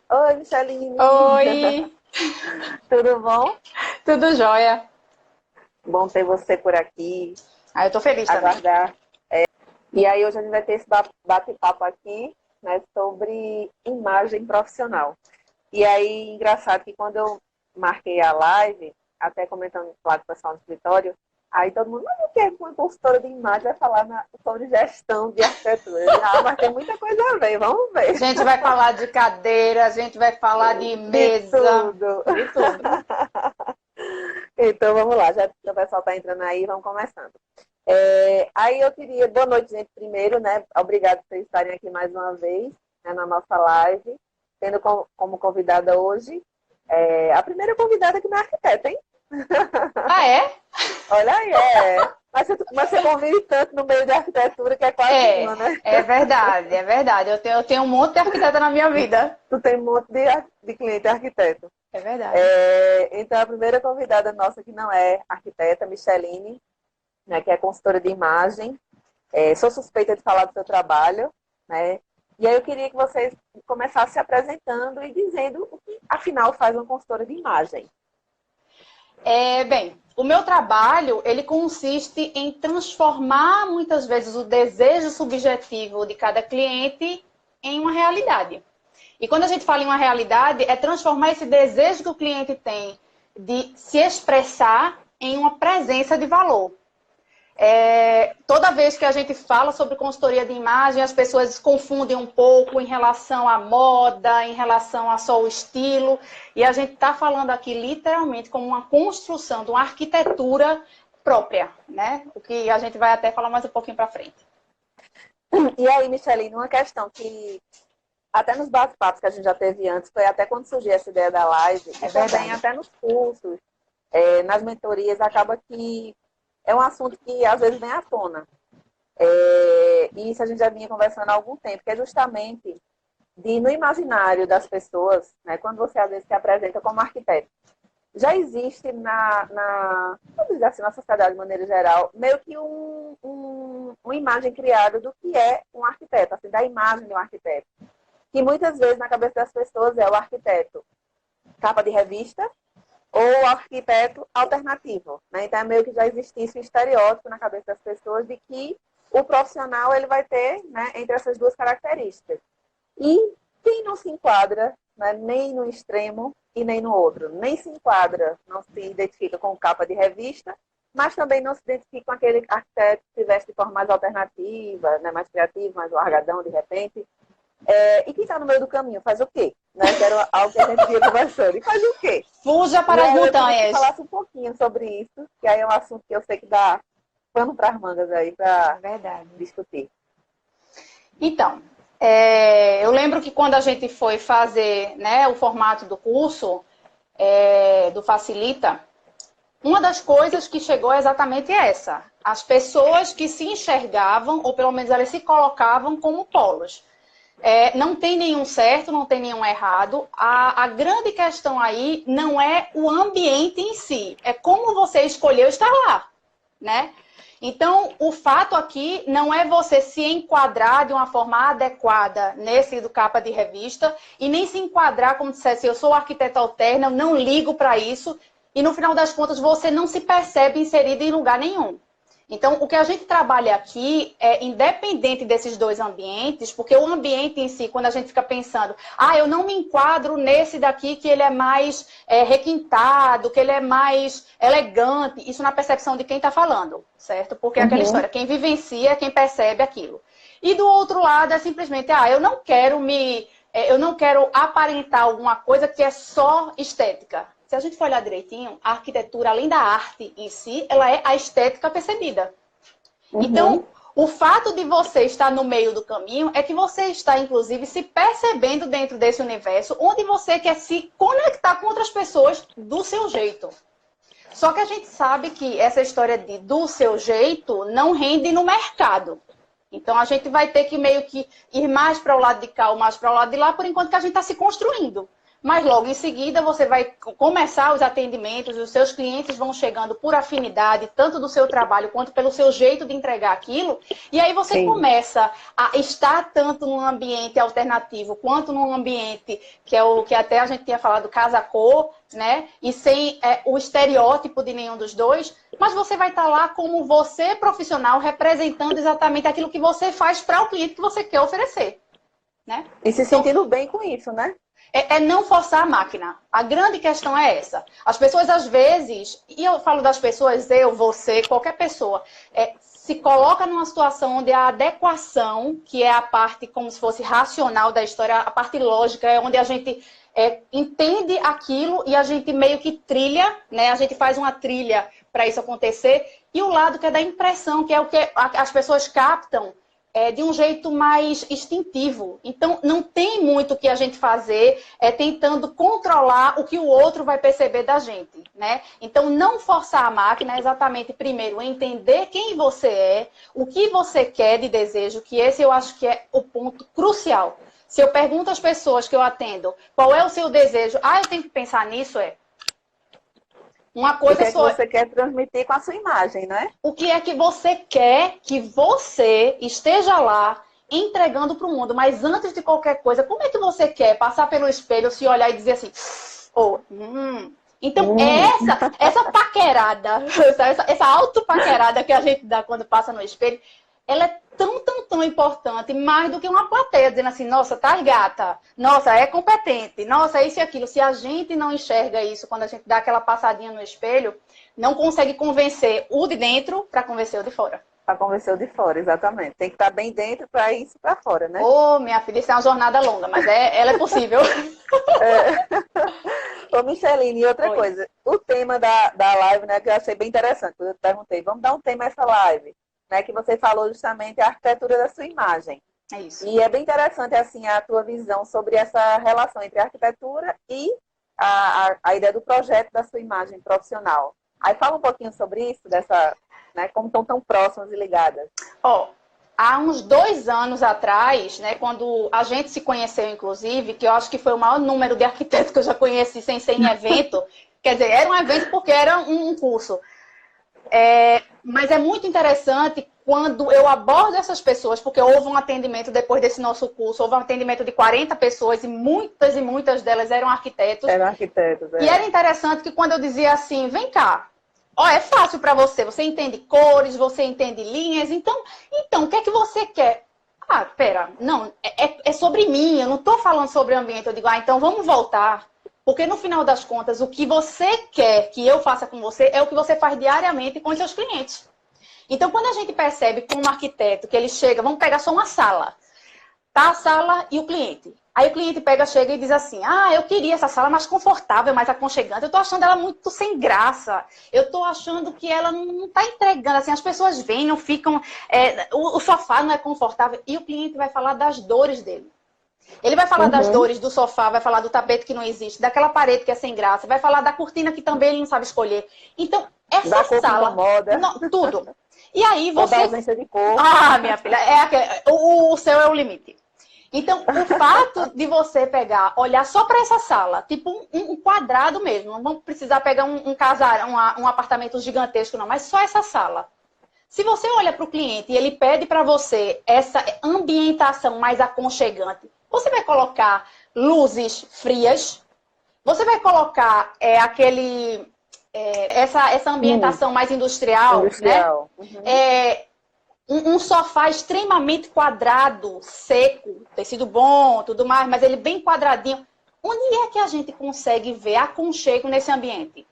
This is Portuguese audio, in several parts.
Oi, Micheline. Oi, Tudo bom? tudo jóia? Bom ter você por aqui, Eu tô feliz também. aguardar. E aí, hoje a gente vai ter esse bate-papo aqui, né, sobre imagem profissional. E aí, engraçado que quando eu marquei a live, até comentando lá com o pessoal no escritório, aí todo mundo, mas o que é que uma consultora de imagem vai falar sobre gestão de arquitetura? Eu disse, mas tem muita coisa a ver, vamos A ver. gente vai falar de cadeira, a gente vai falar de De mesa, tudo. de tudo. Então, vamos lá, já que o pessoal está entrando aí, vamos começando. Aí eu queria, boa noite, gente, primeiro, né? Obrigada por vocês estarem aqui mais uma vez, né, na nossa live, tendo como convidada hoje a primeira convidada que não é arquiteta, hein? Ah, é? Olha aí, Mas você convive tanto no meio de arquitetura que é quase uma, né? É verdade, é verdade. Eu tenho um monte de arquiteta na minha vida. Tu tem um monte de cliente arquiteto. É verdade. Então, a primeira convidada nossa que não é arquiteta, Micheline, né, que é consultora de imagem. Sou suspeita de falar do seu trabalho, né? E aí eu queria que vocês começassem se apresentando e dizendo o que, afinal, faz uma consultora de imagem. Bem, o meu trabalho, ele consiste em transformar, muitas vezes, o desejo subjetivo de cada cliente em uma realidade. E quando a gente fala em uma realidade, é transformar esse desejo que o cliente tem de se expressar em uma presença de valor. Toda vez que a gente fala sobre consultoria de imagem, as pessoas confundem um pouco em relação à moda, em relação a só o estilo. E a gente está falando aqui literalmente como uma construção de uma arquitetura própria, né? O que a gente vai até falar mais um pouquinho para frente. E aí, Micheline, uma questão que até nos bate-papos que a gente já teve antes, foi até quando surgiu essa ideia da live, e também até nos cursos, nas mentorias, acaba que é um assunto que às vezes vem à tona. E isso a gente já vinha conversando há algum tempo, que é justamente no imaginário das pessoas, né, quando você às vezes se apresenta como arquiteto, já existe vamos dizer assim, na sociedade de maneira geral, meio que uma imagem criada do que é um arquiteto, assim, da imagem de um arquiteto. Que muitas vezes na cabeça das pessoas é o arquiteto capa de revista, ou o arquiteto alternativo, né? Então, é meio que já existisse um estereótipo na cabeça das pessoas de que o profissional ele vai ter, né, entre essas duas características. E quem não se enquadra, né, nem no extremo e nem no outro, nem se enquadra, não se identifica com capa de revista, mas também não se identifica com aquele arquiteto que tivesse de forma mais alternativa, né, mais criativo, mais largadão de repente. E quem está no meio do caminho faz o quê? Né? Que era algo que a gente ia conversando. E faz o quê? Fuja E para as aí eu queria que você montanhas. falasse um pouquinho sobre isso, que aí é um assunto que eu sei que dá pano para as mangas aí É para verdade. discutir. Então, eu lembro que quando a gente foi fazer, né, o formato do curso, do Facilita, uma das coisas que chegou é exatamente essa. As pessoas que se enxergavam, ou pelo menos elas se colocavam como polos. Não tem nenhum certo, não tem nenhum errado. A grande questão aí não é o ambiente em si, é como você escolheu estar lá, né? Então, o fato aqui não é você se enquadrar de uma forma adequada nesse do capa de revista e nem se enquadrar como dissesse, eu sou arquiteto alterno, eu não ligo para isso e no final das contas você não se percebe inserido em lugar nenhum. Então, o que a gente trabalha aqui é independente desses dois ambientes, porque o ambiente em si, quando a gente fica pensando, eu não me enquadro nesse daqui que ele é mais requintado, que ele é mais elegante, isso na percepção de quem está falando, certo? Porque é aquela história, quem vivencia é quem percebe aquilo. E do outro lado é simplesmente, eu não quero aparentar alguma coisa que é só estética. Se a gente for olhar direitinho, a arquitetura, além da arte em si, ela é a estética percebida. Então, o fato de você estar no meio do caminho é que você está, inclusive, se percebendo dentro desse universo, onde você quer se conectar com outras pessoas do seu jeito. Só que a gente sabe que essa história de do seu jeito não rende no mercado. Então, a gente vai ter que meio que ir mais para o lado de cá ou mais para o lado de lá, por enquanto que a gente está se construindo. mas logo em seguida você vai começar os atendimentos, os seus clientes vão chegando por afinidade, tanto do seu trabalho quanto pelo seu jeito de entregar aquilo, e aí você Sim. começa a estar tanto num ambiente alternativo quanto num ambiente que é o que até a gente tinha falado, casa-cor, né? E sem o estereótipo de nenhum dos dois, mas você vai estar lá como você profissional representando exatamente aquilo que você faz para o cliente que você quer oferecer, né? E se Então, sentindo bem com isso, né? é não forçar a máquina. A grande questão é essa. As pessoas, às vezes, e eu falo das pessoas, eu, você, qualquer pessoa, se coloca numa situação onde a adequação, que é a parte como se fosse racional da história, a parte lógica, é onde a gente entende aquilo e a gente meio que trilha, né? A gente faz uma trilha para isso acontecer. E o lado que é da impressão, que é o que as pessoas captam, de um jeito mais instintivo. Então, não tem muito o que a gente fazer tentando controlar o que o outro vai perceber da gente, né? Então, não forçar a máquina é exatamente, primeiro, entender quem você é, o que você quer de desejo, que esse eu acho que é o ponto crucial. Se eu pergunto às pessoas que eu atendo, qual é o seu desejo? Eu tenho que pensar nisso, uma coisa o que é que você quer transmitir com a sua imagem, né? O que é que você quer que você esteja lá entregando para o mundo? Mas antes de qualquer coisa, como é que você quer passar pelo espelho, se olhar e dizer assim, Então, essa paquerada, essa autopaquerada que a gente dá quando passa no espelho, ela é tão importante, mais do que uma plateia dizendo assim, nossa, tá gata, nossa, é competente, nossa, isso e aquilo. Se a gente não enxerga isso quando a gente dá aquela passadinha no espelho, não consegue convencer o de dentro para convencer o de fora. Para convencer o de fora, exatamente. Tem que estar bem dentro para isso para fora, né? Minha filha, isso é uma jornada longa, mas ela é possível. Ô, Micheline, e outra coisa, o tema da live, né, que eu achei bem interessante, quando eu te perguntei, vamos dar um tema a essa live, né, que você falou justamente a arquitetura da sua imagem. É isso. E é bem interessante, assim, a tua visão sobre essa relação entre a arquitetura e a ideia do projeto da sua imagem profissional. Aí fala um pouquinho sobre isso, né, como estão tão próximas e ligadas. Há uns 2 anos atrás, né, quando a gente se conheceu, inclusive, que eu acho que foi o maior número de arquitetos que eu já conheci sem ser em evento, quer dizer, era um evento porque era um curso. Mas é muito interessante quando eu abordo essas pessoas, porque houve um atendimento depois desse nosso curso, houve um atendimento de 40 pessoas e muitas delas eram arquitetos. Eram arquitetos, E era interessante que quando eu dizia assim, vem cá, é fácil para você, você entende cores, você entende linhas, então o que é que você quer? Pera, não, é sobre mim, eu não estou falando sobre o ambiente, eu digo, então vamos voltar. Porque no final das contas, o que você quer que eu faça com você é o que você faz diariamente com os seus clientes. Então, quando a gente percebe como arquiteto que ele chega, vamos pegar só uma sala. Tá a sala e o cliente. Aí o cliente chega e diz assim, eu queria essa sala mais confortável, mais aconchegante. Eu tô achando ela muito sem graça. Eu tô achando que ela não tá entregando. Assim, as pessoas vêm, não ficam... o sofá não é confortável. E o cliente vai falar das dores dele. Ele vai falar das dores do sofá, vai falar do tapete que não existe, daquela parede que é sem graça, vai falar da cortina que também ele não sabe escolher. Então, essa sala... tudo. E aí você... Ou da ausência de cor. Minha filha, o céu é o limite. Então, o fato de você olhar só para essa sala, tipo um quadrado mesmo, não vamos precisar pegar um casarão, um apartamento gigantesco não, mas só essa sala. Se você olha para o cliente e ele pede para você essa ambientação mais aconchegante, você vai colocar luzes frias, você vai colocar essa ambientação mais industrial, né? Um sofá extremamente quadrado, seco, tecido bom, tudo mais, mas ele bem quadradinho. Onde é que a gente consegue ver aconchego nesse ambiente?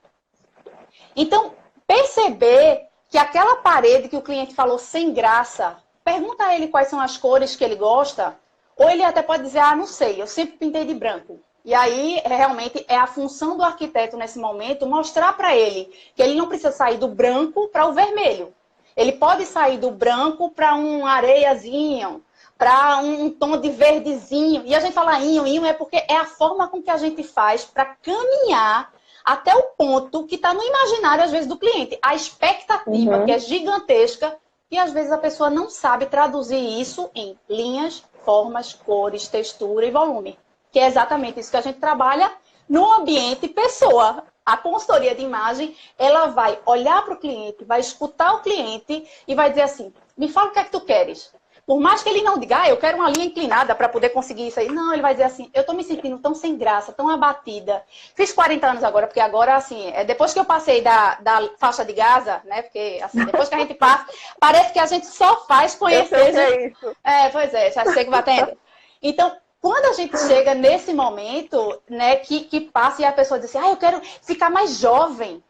Então, perceber que aquela parede que o cliente falou sem graça, pergunta a ele quais são as cores que ele gosta, ou ele até pode dizer, não sei, eu sempre pintei de branco. E aí, realmente, é a função do arquiteto nesse momento mostrar para ele que ele não precisa sair do branco para o vermelho. Ele pode sair do branco para um areiazinho, para um tom de verdezinho. E a gente fala inho é porque é a forma com que a gente faz para caminhar até o ponto que está no imaginário, às vezes, do cliente. A expectativa, que é gigantesca, e às vezes a pessoa não sabe traduzir isso em linhas, formas, cores, textura e volume. Que é exatamente isso que a gente trabalha no ambiente pessoa. A consultoria de imagem, ela vai olhar para o cliente, vai escutar o cliente e vai dizer assim, me fala o que é que tu queres. Por mais que ele não diga, eu quero uma linha inclinada para poder conseguir isso aí. Não, ele vai dizer assim, eu estou me sentindo tão sem graça, tão abatida. Fiz 40 anos agora, porque agora, assim, depois que eu passei da faixa de Gaza, né? Porque, assim, depois que a gente passa, parece que a gente só faz conhecer... Eu sei que é isso. Pois é, já sei que batendo. Então, quando a gente chega nesse momento, né, que passa e a pessoa diz assim, eu quero ficar mais jovem.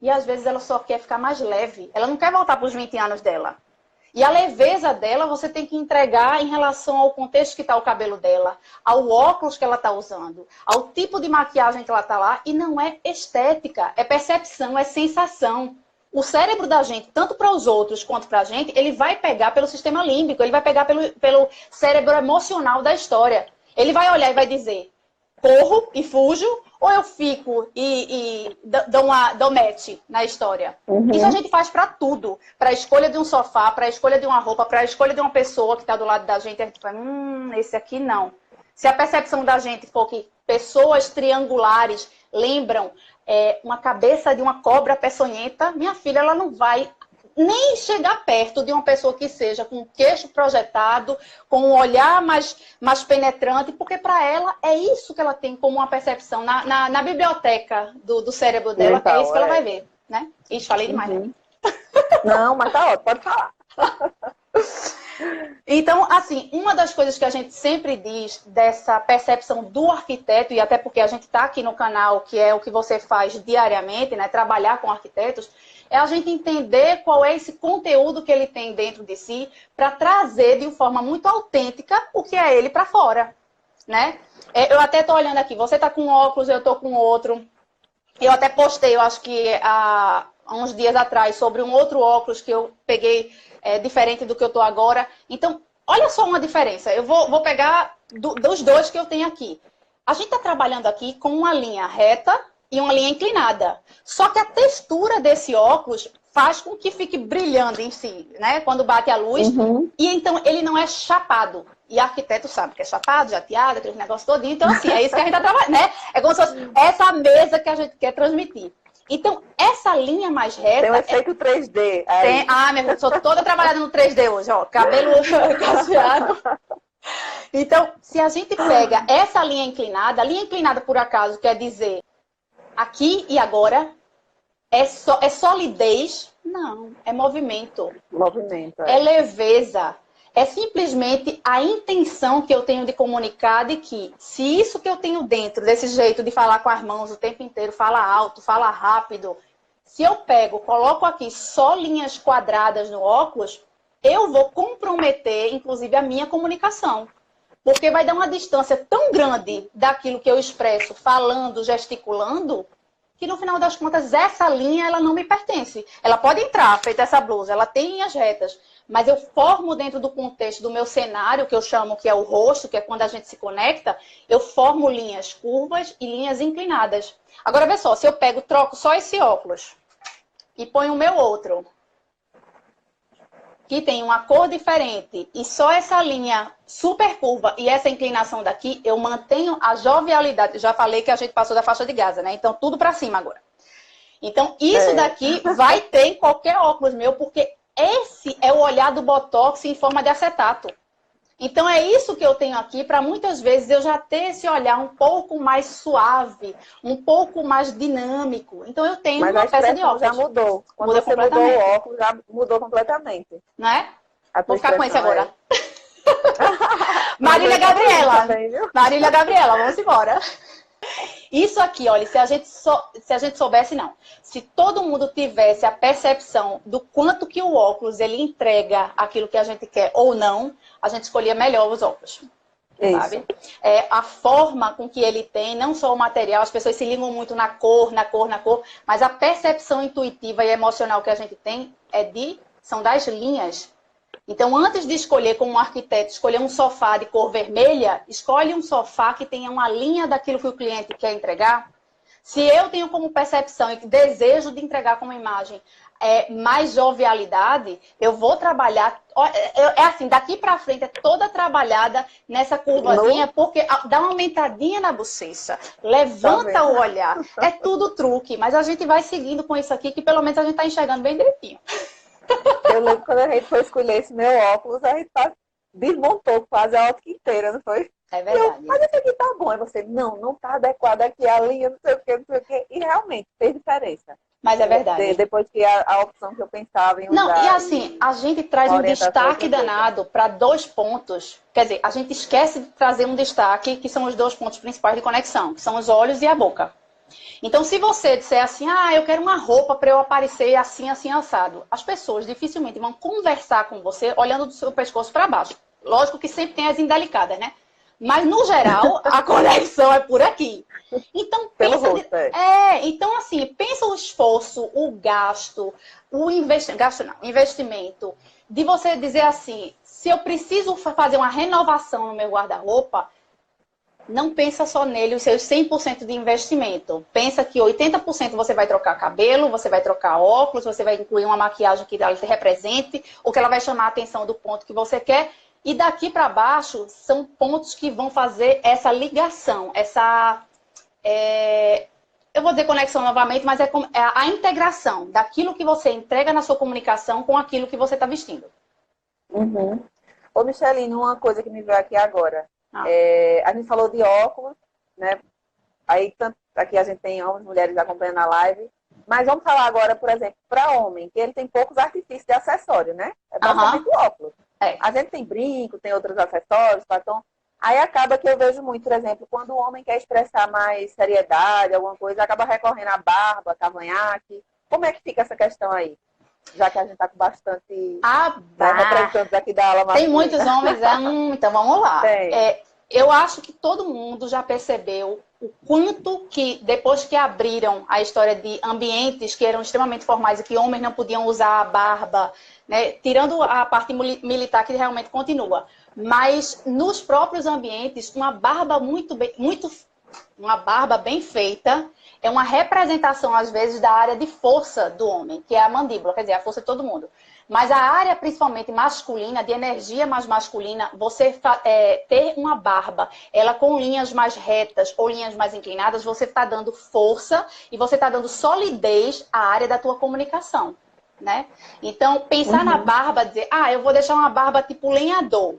E às vezes ela só quer ficar mais leve. Ela não quer voltar para os 20 anos dela. E a leveza dela você tem que entregar em relação ao contexto que está o cabelo dela, ao óculos que ela está usando, ao tipo de maquiagem que ela está lá. E não é estética, é percepção, é sensação. O cérebro da gente, tanto para os outros quanto para a gente, ele vai pegar pelo sistema límbico, ele vai pegar pelo cérebro emocional da história. Ele vai olhar e vai dizer, corro e fujo, ou eu fico e dou match na história. Uhum. Isso a gente faz para tudo. Para a escolha de um sofá, para a escolha de uma roupa, para a escolha de uma pessoa que está do lado da gente. A gente fala, esse aqui não. Se a percepção da gente for que pessoas triangulares lembram uma cabeça de uma cobra peçonhenta, minha filha, ela não vai nem chegar perto de uma pessoa que seja com o queixo projetado, com um olhar mais penetrante, porque para ela é isso que ela tem como uma percepção. Na biblioteca do cérebro dela, é isso que ela vai ver, né? Ixi, falei demais, né? Não, mas tá ótimo, pode falar. Então, assim, uma das coisas que a gente sempre diz dessa percepção do arquiteto, e até porque a gente está aqui no canal, que é o que você faz diariamente, né? Trabalhar com arquitetos, é a gente entender qual é esse conteúdo que ele tem dentro de si para trazer de uma forma muito autêntica o que é ele para fora, né? Eu até estou olhando aqui, você está com óculos, eu estou com outro. Eu até postei, eu acho que há uns dias atrás, sobre um outro óculos que eu peguei diferente do que eu estou agora. Então, olha só uma diferença. Eu vou pegar dos dois que eu tenho aqui. A gente está trabalhando aqui com uma linha reta e uma linha inclinada. Só que a textura desse óculos faz com que fique brilhando em si, né? Quando bate a luz. Uhum. E então ele não é chapado. E arquiteto sabe que é chapado, jateado, aquele negócio todinho. Então, assim, é isso que a gente está trabalhando, né? É como se fosse essa mesa que a gente quer transmitir. Então, essa linha mais reta... Tem um efeito 3D. Aí. Minha filha, sou toda trabalhada no 3D hoje, ó. Cabelo cacheado. Então, se a gente pega essa linha inclinada, a linha inclinada, por acaso, quer dizer aqui e agora, é solidez? Não, é movimento. Movimento, é leveza. É simplesmente a intenção que eu tenho de comunicar de que, se isso que eu tenho dentro, desse jeito de falar com as mãos o tempo inteiro, fala alto, fala rápido, se eu coloco aqui só linhas quadradas no óculos, eu vou comprometer, inclusive, a minha comunicação. Porque vai dar uma distância tão grande daquilo que eu expresso, falando, gesticulando, que no final das contas, essa linha, ela não me pertence. Ela pode entrar, feita essa blusa, ela tem linhas retas, mas eu formo dentro do contexto do meu cenário, que eu chamo que é o rosto, que é quando a gente se conecta, eu formo linhas curvas e linhas inclinadas. Agora, vê só, se eu troco só esse óculos e ponho o meu outro, que tem uma cor diferente, e só essa linha super curva e essa inclinação daqui, eu mantenho a jovialidade. Eu já falei que a gente passou da faixa de Gaza, né? Então, tudo pra cima agora. Então, isso daqui vai ter em qualquer óculos meu, porque esse é o olhar do Botox em forma de acetato. Então, é isso que eu tenho aqui, para muitas vezes eu já ter esse olhar um pouco mais suave, um pouco mais dinâmico. Então, eu tenho uma peça de óculos. Já mudou. Quando você mudou o óculos, já mudou completamente. Não é? Vou ficar com esse agora. Marília Gabriela. Marília Gabriela, vamos embora. Isso aqui, olha, se a gente soubesse, não. Se todo mundo tivesse a percepção do quanto que o óculos ele entrega aquilo que a gente quer ou não, a gente escolhia melhor os óculos. Sabe? A forma com que ele tem, não só o material, as pessoas se ligam muito na cor, mas a percepção intuitiva e emocional que a gente tem são das linhas. Então, antes de escolher como um arquiteto, escolher um sofá de cor vermelha, escolhe um sofá que tenha uma linha daquilo que o cliente quer entregar. Se eu tenho como percepção e desejo de entregar como imagem mais jovialidade, eu vou trabalhar. É assim, daqui para frente é toda trabalhada nessa curvazinha, porque dá uma aumentadinha na bochecha, levanta o olhar. É tudo truque, mas a gente vai seguindo com isso aqui, que pelo menos a gente está enxergando bem direitinho. Eu lembro quando a gente foi escolher esse meu óculos, a gente desmontou quase a ótica inteira, não foi? É verdade. Mas esse aqui tá bom. Aí você, não tá adequado aqui a linha, não sei o que, não sei o que. E realmente fez diferença. Mas é verdade. Depois que a opção que eu pensava em usar. Não, e assim, a gente traz um destaque danado para 2 pontos. Quer dizer, a gente esquece de trazer um destaque, que são os 2 pontos principais de conexão, que são os olhos e a boca. Então, se você disser assim, eu quero uma roupa para eu aparecer assim, assim, assado, as pessoas dificilmente vão conversar com você olhando do seu pescoço para baixo. Lógico que sempre tem as indelicadas, né? Mas, no geral, a conexão é por aqui. Então, então, assim, pensa o esforço, o gasto, o investimento, de você dizer assim, se eu preciso fazer uma renovação no meu guarda-roupa, não pensa só nele, os seus 100% de investimento. Pensa que 80% você vai trocar cabelo, você vai trocar óculos, você vai incluir uma maquiagem que ela te represente, ou que ela vai chamar a atenção do ponto que você quer. E daqui para baixo são pontos que vão fazer essa ligação, eu vou dizer conexão novamente, mas é a integração daquilo que você entrega na sua comunicação com aquilo que você está vestindo. Uhum. Ô, Micheline, uma coisa que me veio aqui agora. A gente falou de óculos, né? Aí aqui a gente tem homens e mulheres acompanhando a live. Mas vamos falar agora, por exemplo, para homem, que ele tem poucos artifícios de acessório, né? É basicamente o óculos. A gente tem brinco, tem outros acessórios, batom. Aí acaba que eu vejo muito, por exemplo, quando o homem quer expressar mais seriedade, alguma coisa, acaba recorrendo à barba, cavanhaque. Como é que fica essa questão aí? Já que a gente está com bastante representantes aqui da ala masculina. Tem muitos homens, então vamos lá. Eu acho que todo mundo já percebeu o quanto que, depois que abriram a história de ambientes que eram extremamente formais e que homens não podiam usar a barba, né, tirando a parte militar que realmente continua, mas nos próprios ambientes, uma barba uma barba bem feita é uma representação, às vezes, da área de força do homem, que é a mandíbula, quer dizer, a força de todo mundo. Mas a área, principalmente masculina, de energia mais masculina, você ter uma barba, ela com linhas mais retas ou linhas mais inclinadas, você está dando força e você está dando solidez à área da tua comunicação, né? Então, pensar na barba, dizer, eu vou deixar uma barba tipo lenhador.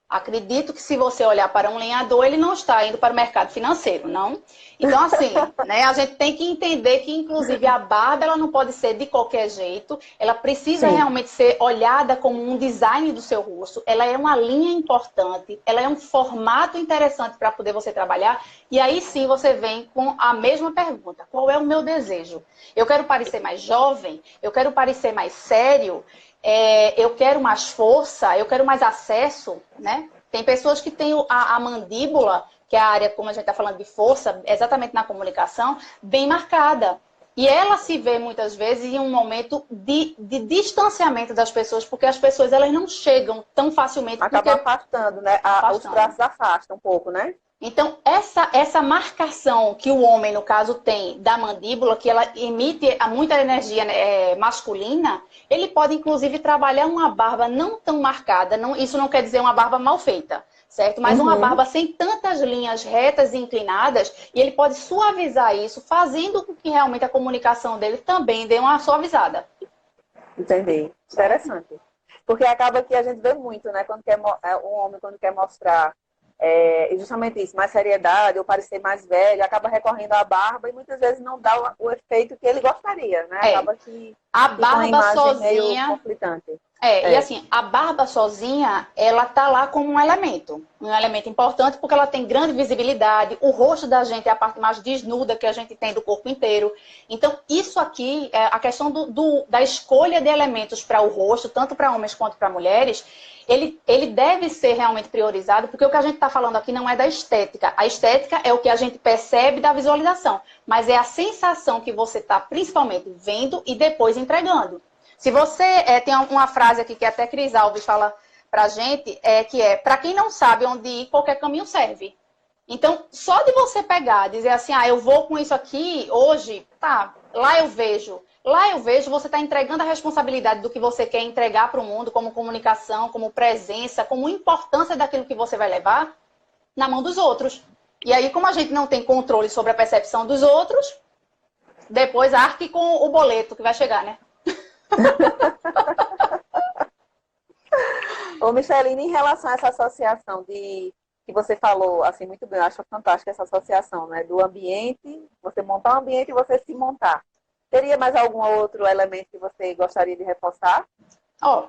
Acredito que se você olhar para um lenhador, ele não está indo para o mercado financeiro, não? Então, assim, né, a gente tem que entender que, inclusive, a barba ela não pode ser de qualquer jeito. Ela precisa realmente ser olhada como um design do seu rosto. Ela é uma linha importante, ela é um formato interessante para poder você trabalhar. E aí sim você vem com a mesma pergunta. Qual é o meu desejo? Eu quero parecer mais jovem? Eu quero parecer mais sério? Eu quero mais força, eu quero mais acesso, né? Tem pessoas que têm a mandíbula, que é a área, como a gente está falando de força, exatamente na comunicação, bem marcada. E ela se vê muitas vezes em um momento de distanciamento das pessoas, porque as pessoas elas não chegam tão facilmente. Acaba afastando, né? Os traços afastam um pouco, né? Então, essa marcação que o homem, no caso, tem da mandíbula, que ela emite muita energia masculina, ele pode, inclusive, trabalhar uma barba não tão marcada. Isso não quer dizer uma barba mal feita, certo? Mas uma barba sem tantas linhas retas e inclinadas, e ele pode suavizar isso, fazendo com que realmente a comunicação dele também dê uma suavizada. Entendi. Interessante. Porque acaba que a gente vê muito, né? Um homem, quando quer mostrar justamente isso, mais seriedade, ou parecer mais velho, acaba recorrendo à barba e muitas vezes não dá o efeito que ele gostaria, né? Acaba que a barba sozinha meio conflitante. E assim, a barba sozinha, ela tá lá como um elemento importante porque ela tem grande visibilidade, o rosto da gente é a parte mais desnuda que a gente tem do corpo inteiro. Então, isso aqui, a questão da escolha de elementos para o rosto, tanto para homens quanto para mulheres, ele deve ser realmente priorizado, porque o que a gente está falando aqui não é da estética. A estética é o que a gente percebe da visualização, mas é a sensação que você está principalmente vendo e depois entregando. Se você tem uma frase aqui que até Cris Alves fala pra gente, que é, para quem não sabe onde ir, qualquer caminho serve. Então, só de você pegar, dizer assim, eu vou com isso aqui hoje, tá, lá eu vejo. Lá eu vejo, você está entregando a responsabilidade do que você quer entregar para o mundo, como comunicação, como presença, como importância daquilo que você vai levar na mão dos outros. E aí, como a gente não tem controle sobre a percepção dos outros, depois arque com o boleto que vai chegar, né? Ô, Micheline, em relação a essa associação que você falou, assim, muito bem, eu acho fantástica essa associação, né? Do ambiente, você montar um ambiente e você se montar. Teria mais algum outro elemento que você gostaria de reforçar? Ó,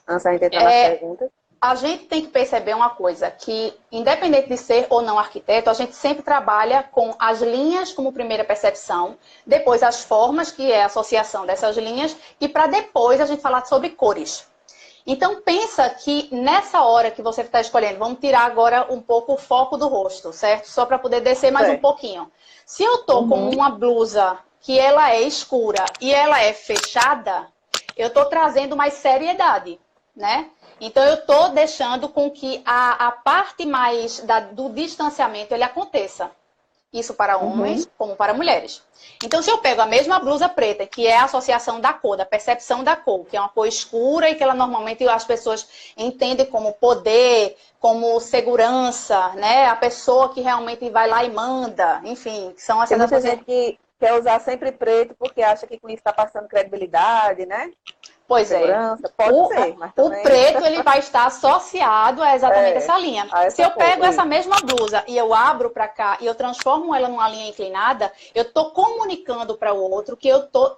Antes da gente entrar nas perguntas. a gente tem que perceber uma coisa, que independente de ser ou não arquiteto, a gente sempre trabalha com as linhas como primeira percepção, depois as formas, que é a associação dessas linhas, e para depois a gente falar sobre cores. Então pensa que nessa hora que você está escolhendo, vamos tirar agora um pouco o foco do rosto, certo? Só para poder descer mais um pouquinho. Se eu tô com uma blusa que ela é escura e ela é fechada, eu tô trazendo mais seriedade, né? Então eu tô deixando com que a parte mais do distanciamento ele aconteça. Isso para homens como para mulheres. Então, se eu pego a mesma blusa preta, que é a associação da cor, da percepção da cor, que é uma cor escura e que ela normalmente as pessoas entendem como poder, como segurança, né? A pessoa que realmente vai lá e manda, enfim, que são essas associações. Tem muita gente que quer usar sempre preto porque acha que com isso está passando credibilidade, né? Pois segurança, pode ser, mas também... O preto ele vai estar associado a exatamente essa linha. Se eu pego essa mesma blusa e eu abro para cá e eu transformo ela numa linha inclinada, eu estou comunicando para o outro que eu estou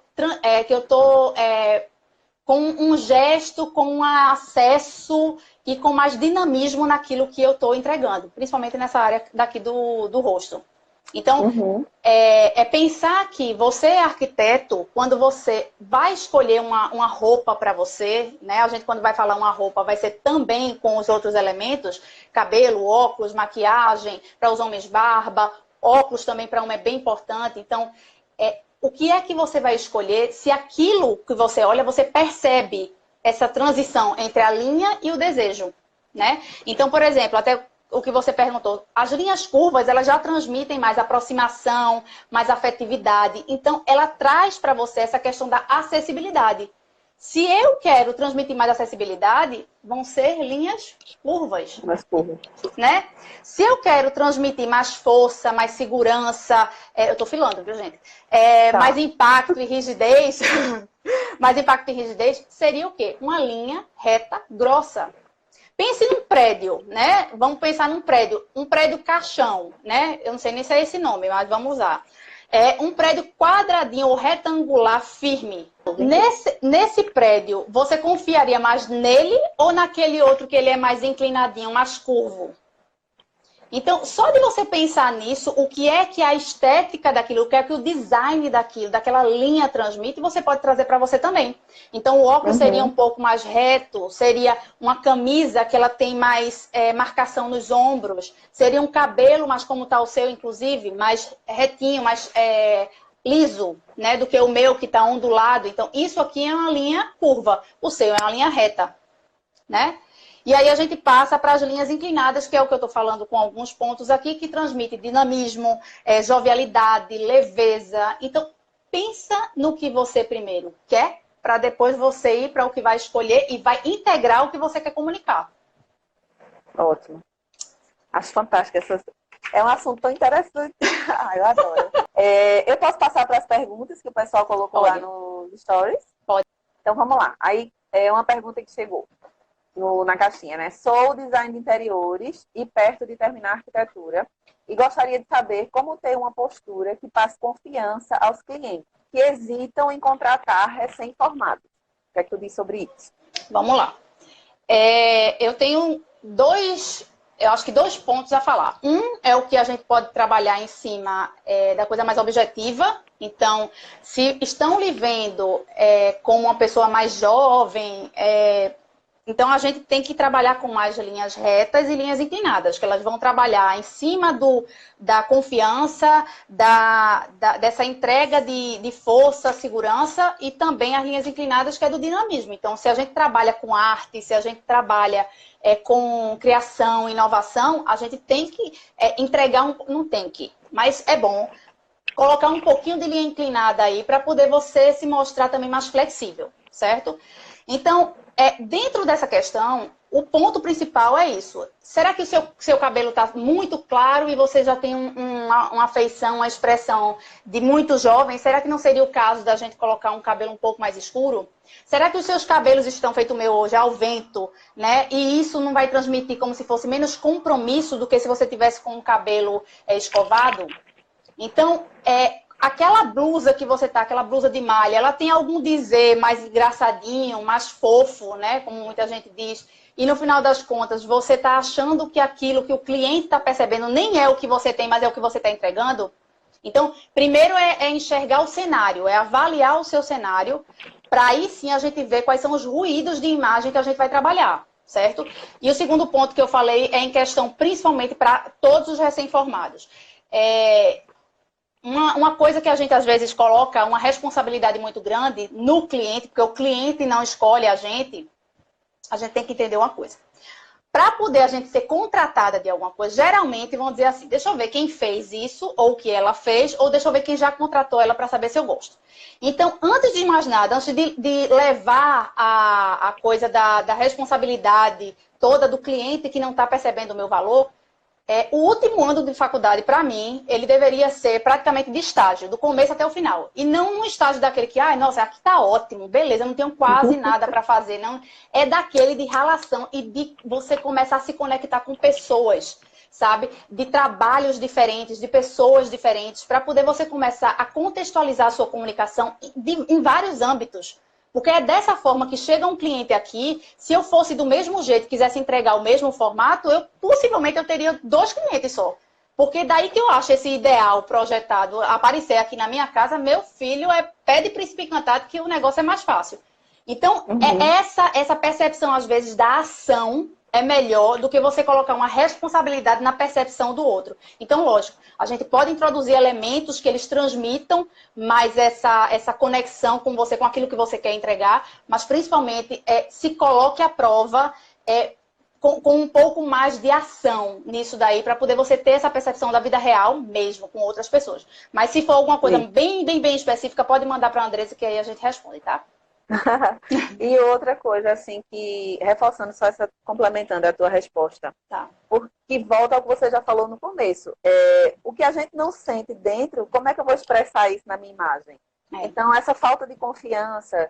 com um gesto, com um acesso e com mais dinamismo naquilo que eu estou entregando, principalmente nessa área daqui do rosto. Então, é pensar que você é arquiteto, quando você vai escolher uma roupa para você, né? A gente quando vai falar uma roupa, vai ser também com os outros elementos, cabelo, óculos, maquiagem, para os homens barba, óculos também para homem é bem importante. Então, o que é que você vai escolher se aquilo que você olha, você percebe essa transição entre a linha e o desejo, né? Então, por exemplo, até o que você perguntou, as linhas curvas, elas já transmitem mais aproximação, mais afetividade. Então, ela traz para você essa questão da acessibilidade. Se eu quero transmitir mais acessibilidade, vão ser linhas curvas. Mais curvas. Né? Se eu quero transmitir mais força, mais segurança, eu tô filando, viu, gente? Mais impacto e rigidez, mais impacto e rigidez, seria o quê? Uma linha reta, grossa. Pense num prédio, né? Vamos pensar num prédio. Um prédio caixão, né? Eu não sei nem se é esse nome, mas vamos usar. Um prédio quadradinho ou retangular firme. Nesse prédio, você confiaria mais nele ou naquele outro que ele é mais inclinadinho, mais curvo? Então, só de você pensar nisso, o que é que a estética daquilo, o que é que o design daquilo, daquela linha transmite, você pode trazer para você também. Então, o óculos seria um pouco mais reto, seria uma camisa que ela tem mais marcação nos ombros, seria um cabelo, mas como está o seu, inclusive, mais retinho, mais liso, né, do que o meu, que está ondulado. Então, isso aqui é uma linha curva, o seu é uma linha reta, né? E aí a gente passa para as linhas inclinadas, que é o que eu estou falando com alguns pontos aqui, que transmite dinamismo, jovialidade, leveza. Então, pensa no que você primeiro quer, para depois você ir para o que vai escolher e vai integrar o que você quer comunicar. Ótimo. Acho fantástico. É um assunto tão interessante. Eu adoro. Eu posso passar para as perguntas que o pessoal colocou lá no Stories? Pode. Então, vamos lá. Aí, uma pergunta que chegou na caixinha, né? Sou design de interiores e perto de terminar a arquitetura e gostaria de saber como ter uma postura que passe confiança aos clientes que hesitam em contratar recém-formados. O que é que tu diz sobre isso? Vamos lá. Eu tenho acho que dois pontos a falar. Um é o que a gente pode trabalhar em cima da coisa mais objetiva. Então, se estão lhe vendo como uma pessoa mais jovem, Então, a gente tem que trabalhar com mais linhas retas e linhas inclinadas, que elas vão trabalhar em cima da confiança, dessa entrega de força, segurança, e também as linhas inclinadas, que é do dinamismo. Então, se a gente trabalha com arte, se a gente trabalha com criação, inovação, a gente tem que entregar não tem que, mas é bom colocar um pouquinho de linha inclinada aí para poder você se mostrar também mais flexível, certo? Então, dentro dessa questão, o ponto principal é isso. Será que o seu cabelo está muito claro e você já tem uma feição, uma expressão de muito jovem? Será que não seria o caso da gente colocar um cabelo um pouco mais escuro? Será que os seus cabelos estão feitos meu hoje, ao vento, né? E isso não vai transmitir como se fosse menos compromisso do que se você tivesse com o cabelo escovado? Então, aquela blusa que você tá, aquela blusa de malha, ela tem algum dizer mais engraçadinho, mais fofo, né? Como muita gente diz. E no final das contas, você tá achando que aquilo que o cliente está percebendo nem é o que você tem, mas é o que você está entregando? Então, primeiro é enxergar o cenário, é avaliar o seu cenário, para aí sim a gente ver quais são os ruídos de imagem que a gente vai trabalhar, certo? E o segundo ponto que eu falei é em questão principalmente para todos os recém-formados. Uma coisa que a gente às vezes coloca uma responsabilidade muito grande no cliente, porque o cliente não escolhe a gente tem que entender uma coisa. Para poder a gente ser contratada de alguma coisa, geralmente vão dizer assim, deixa eu ver quem fez isso, ou o que ela fez, ou deixa eu ver quem já contratou ela para saber se eu gosto. Então, antes de mais nada, antes de levar a coisa da responsabilidade toda do cliente que não está percebendo o meu valor, o último ano de faculdade, para mim, ele deveria ser praticamente de estágio, do começo até o final. E não um estágio daquele que, nossa, aqui tá ótimo, beleza, não tenho quase nada para fazer. Não. É daquele de relação e de você começar a se conectar com pessoas, sabe? De trabalhos diferentes, de pessoas diferentes, para poder você começar a contextualizar a sua comunicação em vários âmbitos. Porque é dessa forma que chega um cliente aqui, se eu fosse do mesmo jeito, quisesse entregar o mesmo formato, possivelmente eu teria 2 clientes só. Porque daí que eu acho esse ideal projetado aparecer aqui na minha casa, meu filho pé de príncipe encantado que o negócio é mais fácil. Então, essa percepção, às vezes, da ação é melhor do que você colocar uma responsabilidade na percepção do outro. Então, lógico, a gente pode introduzir elementos que eles transmitam mais essa conexão com você, com aquilo que você quer entregar, mas principalmente se coloque à prova com um pouco mais de ação nisso daí, para poder você ter essa percepção da vida real mesmo, com outras pessoas. Mas se for alguma coisa bem específica, pode mandar para a Andressa, que aí a gente responde, tá? E outra coisa, assim, que reforçando só complementando a tua resposta, tá. Porque volta ao que você já falou no começo. O que a gente não sente dentro, como é que eu vou expressar isso na minha imagem? Então, essa falta de confiança,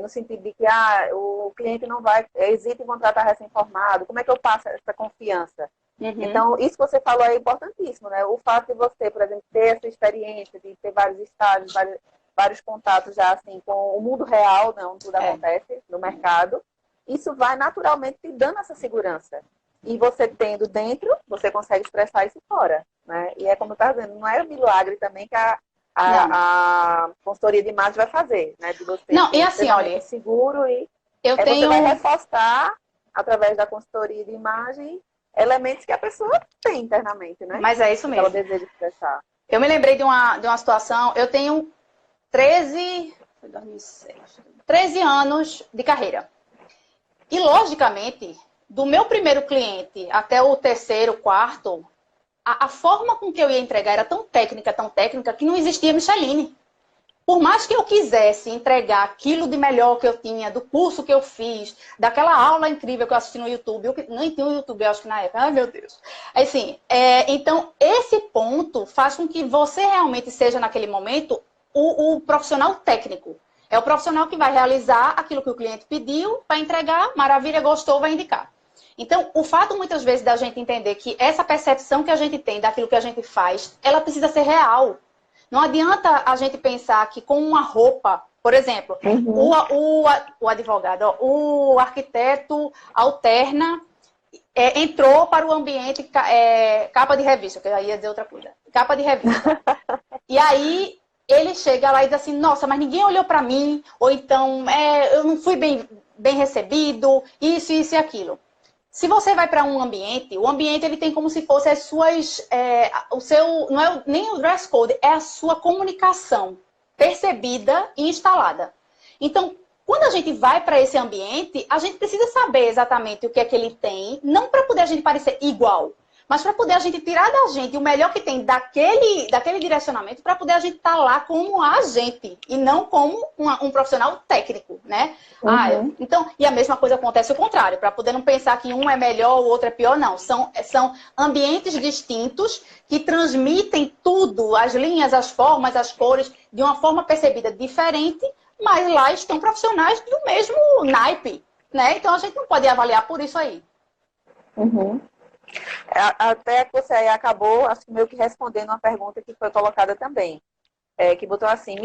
no sentido de que o cliente não vai, hesita em contratar recém-formado, como é que eu passo essa confiança? Então, isso que você falou é importantíssimo, né? O fato de você, por exemplo, ter essa experiência, de ter vários estágios, vários contatos já assim com o mundo real, né, onde tudo acontece no mercado, isso vai naturalmente te dando essa segurança. E você tendo dentro, você consegue expressar isso fora, né? E é como eu estava dizendo, não é um milagre também que a consultoria de imagem vai fazer, né? De você não, e assim, olha, seguro e você vai reforçar através da consultoria de imagem elementos que a pessoa tem internamente, né? Mas é isso mesmo. Que ela deseja expressar. Eu me lembrei de uma situação, eu tenho 13 anos de carreira. E, logicamente, do meu primeiro cliente até o terceiro, quarto, a forma com que eu ia entregar era tão técnica, que não existia Micheline. Por mais que eu quisesse entregar aquilo de melhor que eu tinha, do curso que eu fiz, daquela aula incrível que eu assisti no YouTube, nem tinha o YouTube, eu acho que na época, ai meu Deus. Assim, então, esse ponto faz com que você realmente seja, naquele momento, o profissional técnico. É o profissional que vai realizar aquilo que o cliente pediu, vai entregar, maravilha, gostou, vai indicar. Então, o fato muitas vezes da gente entender que essa percepção que a gente tem daquilo que a gente faz, ela precisa ser real. Não adianta a gente pensar que com uma roupa, por exemplo, o advogado, o arquiteto alterna, entrou para o ambiente capa de revista, que eu ia dizer outra coisa, capa de revista. E aí ele chega lá e diz assim, nossa, mas ninguém olhou para mim, ou então eu não fui bem bem recebido, isso e aquilo. Se você vai para um ambiente, o ambiente ele tem como se fosse as suas, o seu, não é nem o dress code, é a sua comunicação percebida e instalada. Então, quando a gente vai para esse ambiente, a gente precisa saber exatamente o que é que ele tem, não para poder a gente parecer igual, mas para poder a gente tirar da gente o melhor que tem daquele direcionamento, para poder a gente estar lá como a gente, e não como um profissional técnico, né? Uhum. Então, e a mesma coisa acontece o contrário, para poder não pensar que um é melhor, o outro é pior, não. São ambientes distintos que transmitem tudo, as linhas, as formas, as cores, de uma forma percebida diferente, mas lá estão profissionais do mesmo naipe, né? Então a gente não pode avaliar por isso aí. Uhum. Até que você aí acabou, acho que meio que respondendo uma pergunta que foi colocada também. Que botou assim,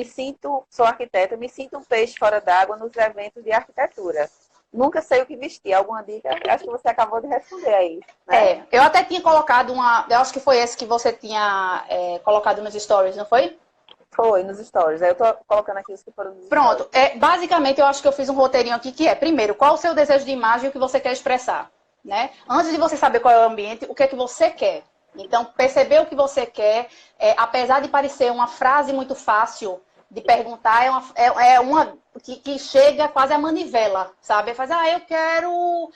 sou arquiteta, me sinto um peixe fora d'água nos eventos de arquitetura. Nunca sei o que vestir. Alguma dica? Acho que você acabou de responder aí. Né? Eu até tinha colocado eu acho que foi esse que você tinha colocado nos stories, não foi? Foi, nos stories. Aí eu tô colocando aqui os que foram nos Pronto. stories. Basicamente, eu acho que eu fiz um roteirinho aqui que primeiro, qual o seu desejo de imagem e o que você quer expressar, né? Antes de você saber qual é o ambiente, o que é que você quer. Então, perceber o que você quer, apesar de parecer uma frase muito fácil de perguntar, é uma que chega quase a manivela, sabe? Faz, eu quero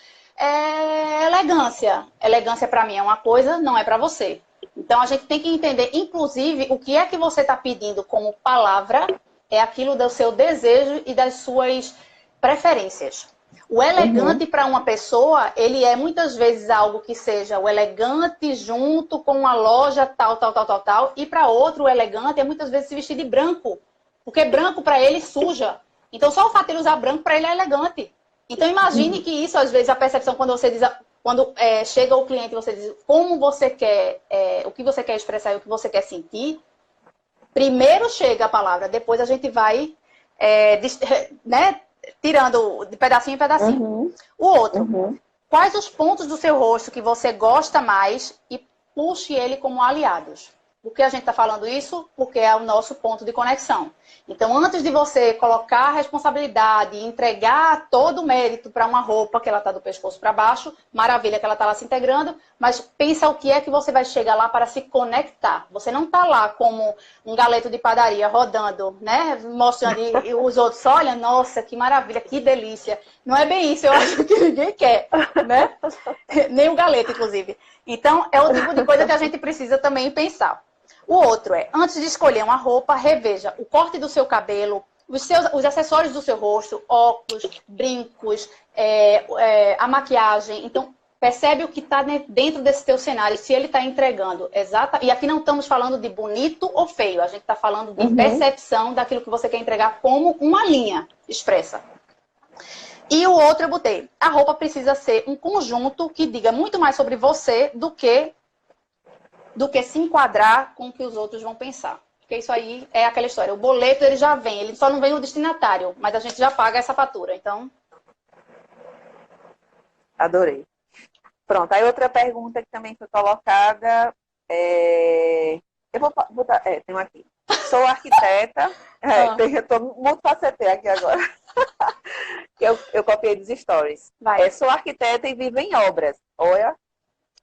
elegância. Elegância para mim é uma coisa, não é para você. Então, a gente tem que entender, inclusive, o que é que você está pedindo como palavra é aquilo do seu desejo e das suas preferências. O elegante para uma pessoa, ele é muitas vezes algo que seja o elegante junto com a loja tal. E para outro, o elegante é muitas vezes se vestir de branco. Porque branco para ele suja. Então, só o fato de ele usar branco para ele é elegante. Então, imagine que isso, às vezes, a percepção quando você diz... Quando chega o cliente e você diz como você quer, o que você quer expressar e o que você quer sentir, primeiro chega a palavra, depois a gente vai, né, tirando de pedacinho em pedacinho. Uhum. O outro, quais os pontos do seu rosto que você gosta mais e puxe ele como aliados? Por que a gente está falando isso? Porque é o nosso ponto de conexão. Então, antes de você colocar a responsabilidade e entregar todo o mérito para uma roupa que ela está do pescoço para baixo, maravilha que ela está lá se integrando, mas pensa o que é que você vai chegar lá para se conectar. Você não está lá como um galeto de padaria rodando, né? Mostrando e os outros, olha, nossa, que maravilha, que delícia. Não é bem isso, eu acho que ninguém quer, né? Nem o galeto, inclusive. Então, é o tipo de coisa que a gente precisa também pensar. O outro antes de escolher uma roupa, reveja o corte do seu cabelo, os acessórios do seu rosto, óculos, brincos, a maquiagem. Então, percebe o que está dentro desse teu cenário, se ele está entregando. E aqui não estamos falando de bonito ou feio, a gente está falando de percepção daquilo que você quer entregar como uma linha expressa. E o outro eu botei, a roupa precisa ser um conjunto que diga muito mais sobre você do que se enquadrar com o que os outros vão pensar. Porque isso aí é aquela história. O boleto, ele já vem. Ele só não vem no destinatário, mas a gente já paga essa fatura. Então... Adorei. Pronto. Aí outra pergunta que também foi colocada eu vou botar... tem aqui. Sou arquiteta. Eu estou muito facetê aqui agora. eu copiei dos stories. Sou arquiteta e vivo em obras. Olha,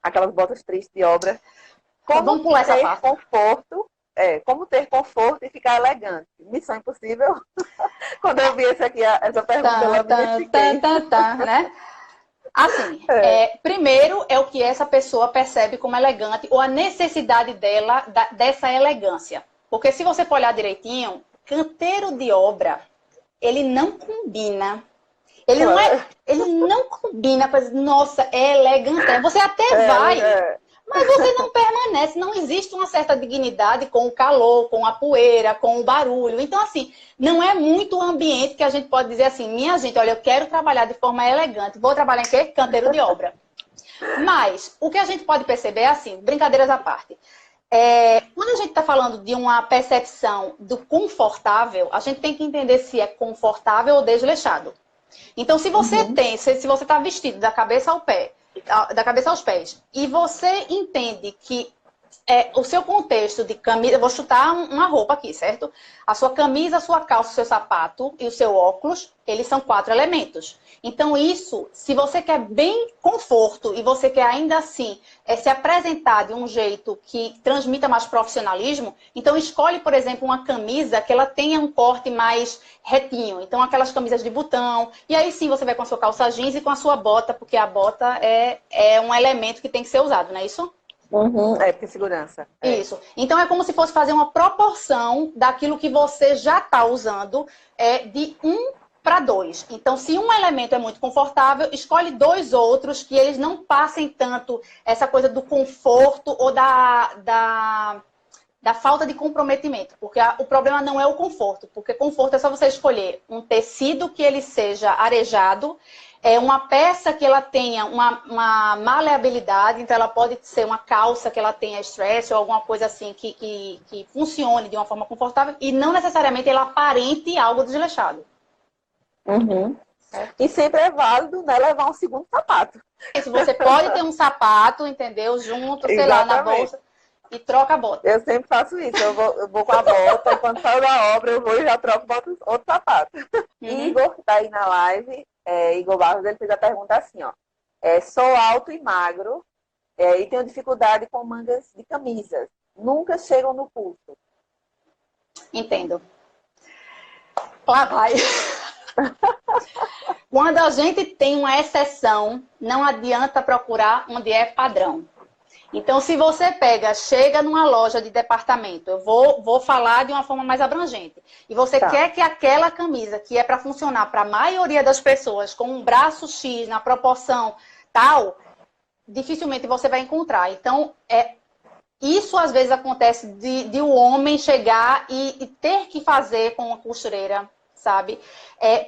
aquelas botas tristes de obra. Como ter conforto, como ter conforto e ficar elegante? Missão impossível. Quando eu vi essa pergunta, eu me né? Assim, primeiro é o que essa pessoa percebe como elegante ou a necessidade dela dessa elegância. Porque se você for olhar direitinho, canteiro de obra, ele não combina. Ele não combina com nossa, é elegante. Você até vai... Mas você não permanece, não existe uma certa dignidade com o calor, com a poeira, com o barulho. Então, assim, não é muito o ambiente que a gente pode dizer assim, minha gente, olha, eu quero trabalhar de forma elegante. Vou trabalhar em quê? Canteiro de obra. Mas, o que a gente pode perceber é assim, brincadeiras à parte. Quando a gente está falando de uma percepção do confortável, a gente tem que entender se é confortável ou desleixado. Então, se você se você está vestido da cabeça aos pés, e você entende que o seu contexto de camisa, eu vou chutar uma roupa aqui, certo? A sua camisa, a sua calça, o seu sapato e o seu óculos, eles são 4 elementos. Então isso, se você quer bem conforto e você quer ainda assim se apresentar de um jeito que transmita mais profissionalismo, então escolhe, por exemplo, uma camisa que ela tenha um corte mais retinho. Então aquelas camisas de botão, e aí sim você vai com a sua calça jeans e com a sua bota, porque a bota é um elemento que tem que ser usado, não é isso? Uhum, porque segurança. Isso. Então é como se fosse fazer uma proporção daquilo que você já está usando de 1 para 2. Então, se um elemento é muito confortável, escolhe 2 outros que eles não passem tanto essa coisa do conforto ou da falta de comprometimento. Porque o problema não é o conforto, porque conforto é só você escolher um tecido que ele seja arejado, uma peça que ela tenha uma maleabilidade, então ela pode ser uma calça que ela tenha stretch ou alguma coisa assim que funcione de uma forma confortável e não necessariamente ela aparente algo desleixado. Uhum. E sempre é válido, né, levar um segundo sapato. Isso, você pode ter um sapato, entendeu? Junto, sei lá, na bolsa e troca a bota. Eu sempre faço isso, eu vou com a bota e quando saio da obra eu vou e já troco boto outro sapato. Igor tá aí na live, Igor Barros, ele fez a pergunta assim, ó. Sou alto e magro e tenho dificuldade com mangas de camisas. Nunca chegam no pulso. Entendo. Lá vai. Quando a gente tem uma exceção, não adianta procurar onde é padrão. Então, se você chega numa loja de departamento, eu vou falar de uma forma mais abrangente, e você quer que aquela camisa, que é para funcionar para a maioria das pessoas, com um braço X na proporção tal, dificilmente você vai encontrar. Então, isso às vezes acontece de o homem chegar e ter que fazer com uma costureira, sabe?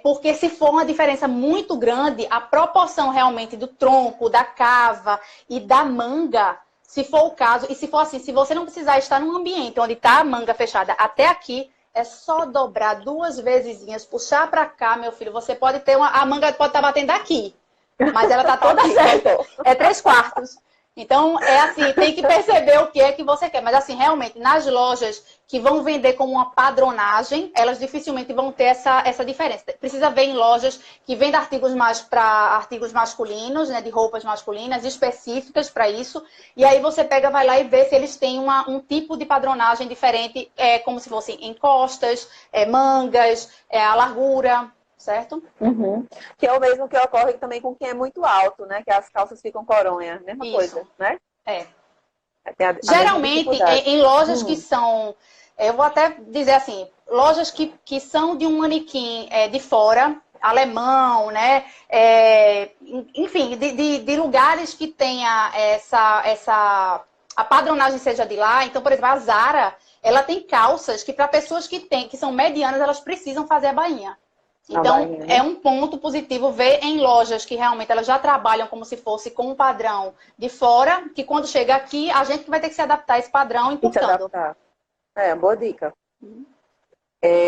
Porque se for uma diferença muito grande, a proporção realmente do tronco, da cava e da manga, se for o caso, e se for assim, se você não precisar estar num ambiente onde está a manga fechada até aqui, é só dobrar 2 vezesinhas, puxar para cá, meu filho, você pode ter a manga pode estar batendo aqui, mas ela tá toda certa. É 3/4. Então, assim, tem que perceber o que é que você quer. Mas, assim, realmente, nas lojas que vão vender como uma padronagem, elas dificilmente vão ter essa diferença. Precisa ver em lojas que vendem artigos mais para artigos masculinos, né, de roupas masculinas, específicas para isso. E aí você vai lá e vê se eles têm um tipo de padronagem diferente, como se fossem em costas, mangas, a largura. Certo? Uhum. Que é o mesmo que ocorre também com quem é muito alto, né? Que as calças ficam coronha. Mesma coisa, né? Geralmente, em lojas que são... Eu vou até dizer assim, lojas que são de um manequim de fora, alemão, né? Enfim, de lugares que tenha a padronagem seja de lá. Então, por exemplo, a Zara, ela tem calças que para pessoas que são medianas, elas precisam fazer a bainha. Então, é um ponto positivo ver em lojas que realmente elas já trabalham como se fosse com um padrão de fora, que quando chega aqui, a gente vai ter que se adaptar a esse padrão importando. Boa dica.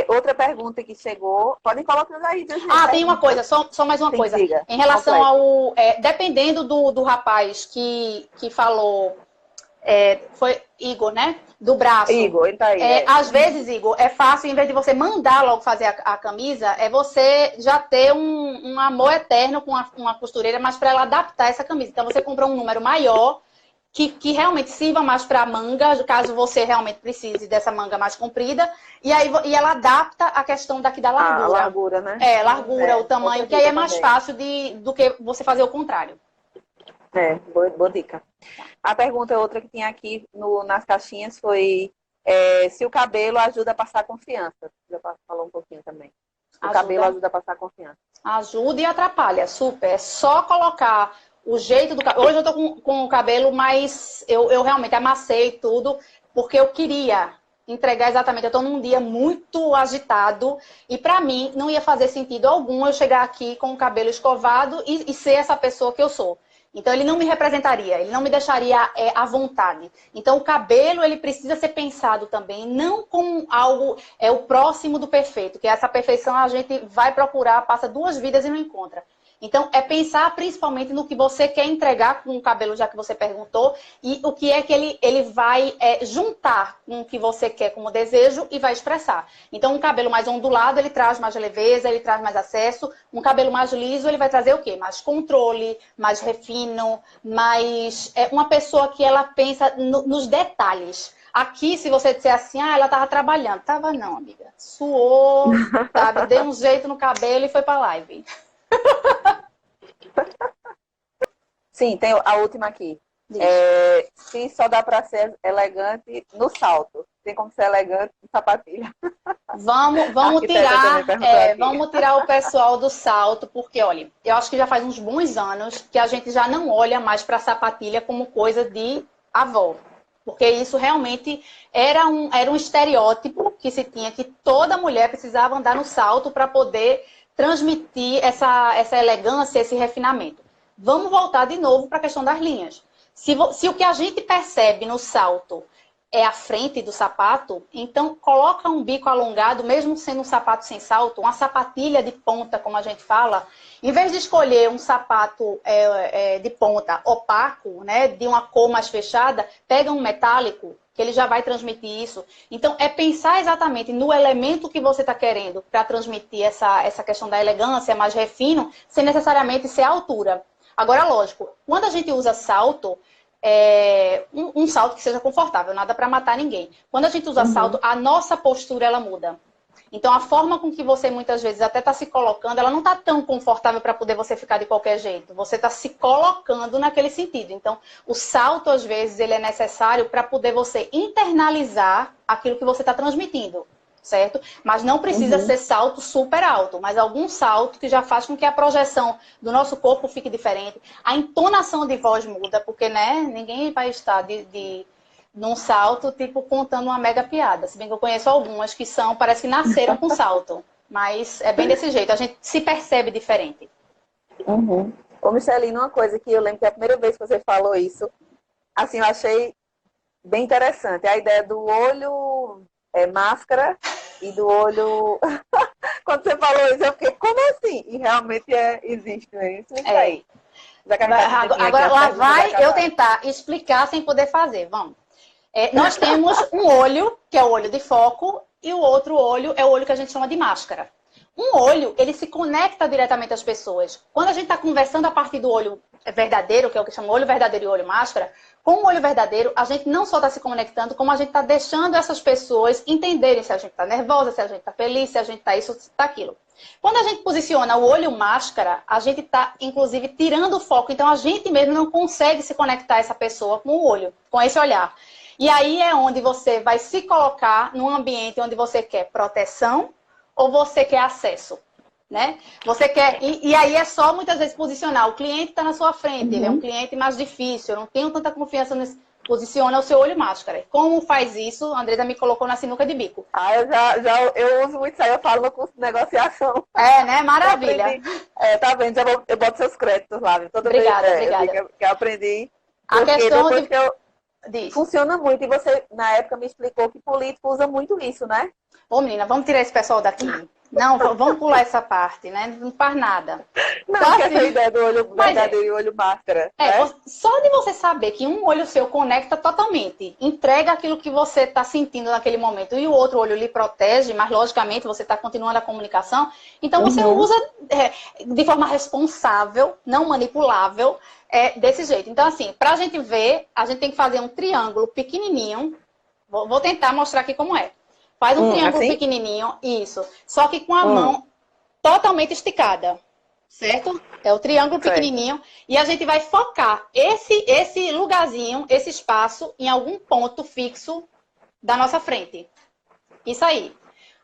Outra pergunta que chegou, podem colocar aí. Tem uma coisa, só mais uma coisa. Diga. Em relação ao... dependendo do rapaz que falou... foi Igor, né? Do braço. Igor, ele tá aí. Às vezes, Igor, é fácil, em vez de você mandar logo fazer a camisa, você já ter um amor eterno com uma costureira, mas para ela adaptar essa camisa. Então, você compra um número maior, que realmente sirva mais para a manga, caso você realmente precise dessa manga mais comprida, e ela adapta a questão daqui da largura. A largura, né? Largura, o tamanho, que aí é mais fácil do que você fazer o contrário. Boa dica. A pergunta outra que tinha aqui nas caixinhas foi se o cabelo ajuda a passar confiança. Já falou um pouquinho também. O cabelo ajuda a passar confiança. Ajuda e atrapalha, super. É só colocar o jeito do cabelo. Hoje eu tô com o cabelo, mas eu realmente amassei tudo, porque eu queria entregar exatamente. Eu tô num dia muito agitado e para mim não ia fazer sentido algum eu chegar aqui com o cabelo escovado e ser essa pessoa que eu sou. Então, ele não me representaria, ele não me deixaria à vontade. Então, o cabelo, ele precisa ser pensado também, não como algo, o próximo do perfeito, que essa perfeição a gente vai procurar, passa 2 vidas e não encontra. Então, é pensar principalmente no que você quer entregar com o cabelo, já que você perguntou, e o que é que ele vai juntar com o que você quer como desejo e vai expressar. Então, um cabelo mais ondulado, ele traz mais leveza, ele traz mais acesso. Um cabelo mais liso, ele vai trazer o quê? Mais controle, mais refino, mais... uma pessoa que ela pensa nos detalhes. Aqui, se você disser assim, ela estava trabalhando. Tava não, amiga. Suou, sabe? Deu um jeito no cabelo e foi pra live. Sim, tem a última aqui. Se só dá para ser elegante no salto, tem como ser elegante no sapatilha. Vamos tirar o pessoal do salto, porque, olha, eu acho que já faz uns bons anos que a gente já não olha mais para sapatilha como coisa de avó. Porque isso realmente era um estereótipo que se tinha, que toda mulher precisava andar no salto para poder transmitir essa elegância, esse refinamento. Vamos voltar de novo para a questão das linhas. Se o que a gente percebe no salto é a frente do sapato, então coloca um bico alongado, mesmo sendo um sapato sem salto, uma sapatilha de ponta, como a gente fala, em vez de escolher um sapato de ponta opaco, né, de uma cor mais fechada, pega um metálico, que ele já vai transmitir isso. Então, é pensar exatamente no elemento que você está querendo para transmitir essa questão da elegância, mais refino, sem necessariamente ser a altura. Agora, lógico, quando a gente usa salto, um salto que seja confortável, nada para matar ninguém. Quando a gente usa salto, a nossa postura, ela muda. Então, a forma com que você, muitas vezes, até está se colocando, ela não está tão confortável para poder você ficar de qualquer jeito. Você está se colocando naquele sentido. Então, o salto, às vezes, ele é necessário para poder você internalizar aquilo que você está transmitindo, certo? Mas não precisa ser salto super alto, mas algum salto que já faz com que a projeção do nosso corpo fique diferente. A entonação de voz muda, porque, né, ninguém vai estar num salto, tipo, contando uma mega piada. Se bem que eu conheço algumas que parece que nasceram com salto. Mas é bem desse jeito, a gente se percebe diferente. Ô, Michelina, uma coisa que eu lembro que a primeira vez que você falou isso, assim, eu achei bem interessante. A ideia do olho máscara e do olho... Quando você falou isso, eu fiquei, como assim? E realmente existe, né? Explica aí. Agora lá vai eu tentar explicar sem poder fazer, vamos. Nós temos um olho, que é o olho de foco, e o outro olho é o olho que a gente chama de máscara. Um olho, ele se conecta diretamente às pessoas. Quando a gente está conversando a partir do olho verdadeiro, que é o que chama olho verdadeiro e olho máscara, com o olho verdadeiro, a gente não só está se conectando, como a gente está deixando essas pessoas entenderem se a gente está nervosa, se a gente está feliz, se a gente está isso, se está aquilo. Quando a gente posiciona o olho máscara, a gente está, inclusive, tirando o foco. Então, a gente mesmo não consegue se conectar a essa pessoa com o olho, com esse olhar. E aí é onde você vai se colocar num ambiente onde você quer proteção ou você quer acesso, né? Você quer... E aí é só, muitas vezes, posicionar. O cliente está na sua frente, ele é um cliente mais difícil, eu não tenho tanta confiança nesse... Posiciona o seu olho máscara. Como faz isso? A Andresa me colocou na sinuca de bico. Eu uso muito isso aí, eu falo no curso de negociação. Né? Maravilha. Tá vendo? Eu boto seus créditos lá. Obrigada. Que eu aprendi. A questão de... Funciona muito. E você, na época, me explicou que político usa muito isso, né? Ô, menina, vamos tirar esse pessoal daqui. Não, vamos pular essa parte, né? Não faz nada. Não, então, assim, essa ideia do olho verdadeiro e olho máscara. Né? Só de você saber que um olho seu conecta totalmente, entrega aquilo que você está sentindo naquele momento, e o outro olho lhe protege, mas logicamente você está continuando a comunicação. Então você usa de forma responsável, não manipulável, desse jeito. Então, assim, para a gente ver, a gente tem que fazer um triângulo pequenininho. Vou tentar mostrar aqui como é. Faz um triângulo assim? Pequenininho, isso. Só que com a mão totalmente esticada, certo? É o triângulo pequenininho. E a gente vai focar esse lugarzinho, esse espaço, em algum ponto fixo da nossa frente. Isso aí.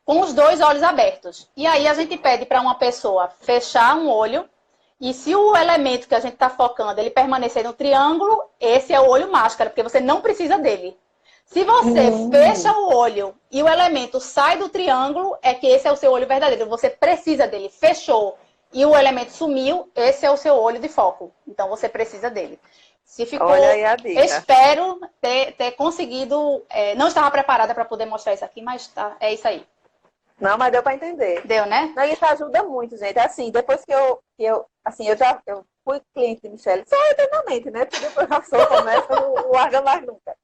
Com os dois olhos abertos. E aí a gente pede para uma pessoa fechar um olho. E se o elemento que a gente está focando, ele permanecer no triângulo, esse é o olho máscara, porque você não precisa dele. Se você fecha o olho e o elemento sai do triângulo, é que esse é o seu olho verdadeiro. Você precisa dele. Fechou e o elemento sumiu, esse é o seu olho de foco. Então, você precisa dele. Se ficou... Olha aí a dica. Espero ter conseguido... não estava preparada para poder mostrar isso aqui, mas é isso aí. Não, mas deu para entender. Deu, né? Não, isso ajuda muito, gente. Assim, depois que eu assim, eu fui cliente de Michele só eternamente, né? Porque depois a pessoa começa, não larga mais nunca.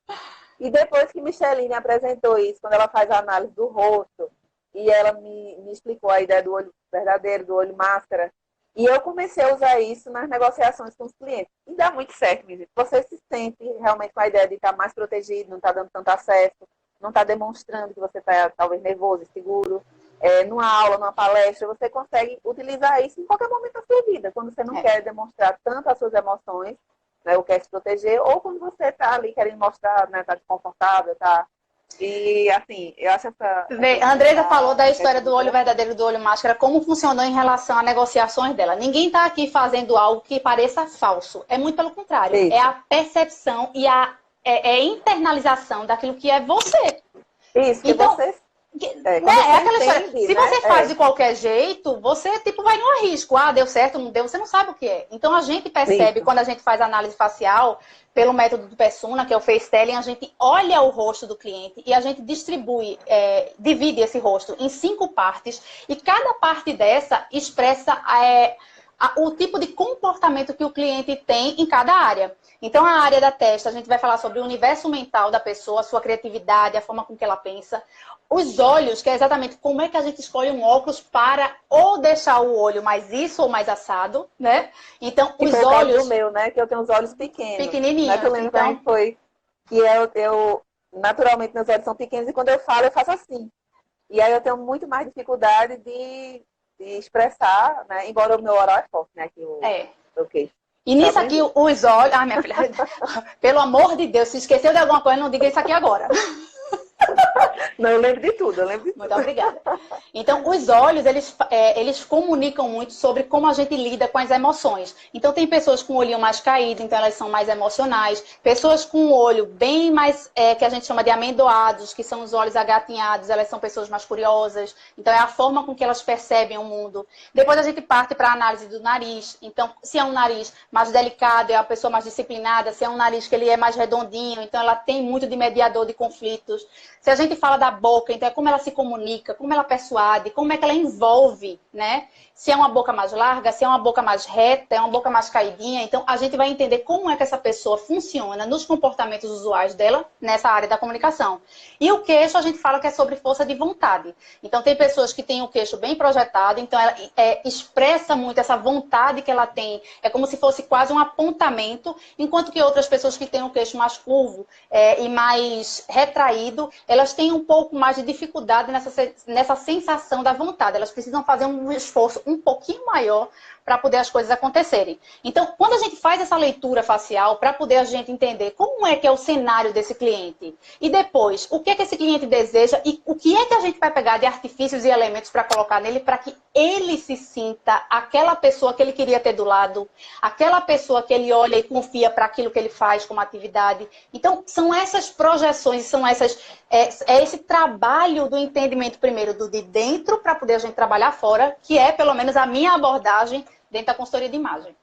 E depois que Micheline apresentou isso, quando ela faz a análise do rosto, e ela me explicou a ideia do olho verdadeiro, do olho máscara, e eu comecei a usar isso nas negociações com os clientes. E dá muito certo, minha gente. Você se sente realmente com a ideia de estar mais protegido, não está dando tanto acesso, não está demonstrando que você está talvez nervoso, inseguro. Numa aula, numa palestra, você consegue utilizar isso em qualquer momento da sua vida. Quando você não quer demonstrar tanto as suas emoções, né, ou quer se proteger, ou quando você está ali querendo mostrar, né, tá desconfortável, tá? E, assim, eu acho A Andresa falou da história do olho verdadeiro e do olho máscara, como funcionou em relação a negociações dela. Ninguém está aqui fazendo algo que pareça falso. É muito pelo contrário. Isso. É a percepção e a internalização daquilo que é você. Isso, que então, você... É aquela história. Se você faz de qualquer jeito, você tipo vai no risco. Ah, deu certo, não deu, você não sabe o que é. Então a gente percebe, quando a gente faz análise facial, pelo método do Persona, que é o face telling, a gente olha o rosto do cliente e a gente distribui, divide esse rosto em 5 partes, e cada parte dessa expressa o tipo de comportamento que o cliente tem em cada área. Então, a área da testa, a gente vai falar sobre o universo mental da pessoa, a sua criatividade, a forma com que ela pensa. Os olhos, que é exatamente como é que a gente escolhe um óculos para ou deixar o olho mais isso ou mais assado, né? Então, os olhos... o meu, né? Que eu tenho os olhos pequenos. Pequenininhos. Né? Que eu lembro então... que foi que eu... Naturalmente, meus olhos são pequenos e quando eu falo, eu faço assim. E aí eu tenho muito mais dificuldade de expressar, né? Embora o meu oral é forte, né? Que o queixo. E nisso aqui, os olhos... Ah, minha filha, pelo amor de Deus, se esqueceu de alguma coisa, não diga isso aqui agora. Não, eu lembro de tudo, Muito obrigada. Então, os olhos, eles comunicam muito sobre como a gente lida com as emoções. Então, tem pessoas com o olhinho mais caído, então elas são mais emocionais. Pessoas com o olho bem mais, que a gente chama de amendoados, que são os olhos agatinhados, elas são pessoas mais curiosas. Então, é a forma com que elas percebem o mundo. Depois a gente parte para a análise do nariz. Então, se é um nariz mais delicado, é a pessoa mais disciplinada. Se é um nariz que ele é mais redondinho, então ela tem muito de mediador de conflitos. Se a gente fala da boca, então é como ela se comunica, como ela persuade, como é que ela envolve, né? Se é uma boca mais larga, se é uma boca mais reta, é uma boca mais caidinha. Então, a gente vai entender como é que essa pessoa funciona nos comportamentos usuais dela nessa área da comunicação. E o queixo, a gente fala que é sobre força de vontade. Então, tem pessoas que têm o queixo bem projetado, então ela expressa muito essa vontade que ela tem. É como se fosse quase um apontamento, enquanto que outras pessoas que têm o queixo mais curvo e mais retraído, elas têm um pouco mais de dificuldade nessa sensação da vontade. Elas precisam fazer um esforço um pouquinho maior para poder as coisas acontecerem. Então, quando a gente faz essa leitura facial, para poder a gente entender como é que é o cenário desse cliente, e depois, o que é que esse cliente deseja e o que é que a gente vai pegar de artifícios e elementos para colocar nele para que ele se sinta aquela pessoa que ele queria ter do lado, aquela pessoa que ele olha e confia para aquilo que ele faz como atividade. Então, são essas projeções, são esse trabalho do entendimento primeiro do de dentro para poder a gente trabalhar fora, que é pelo menos a minha abordagem dentro da consultoria de imagem.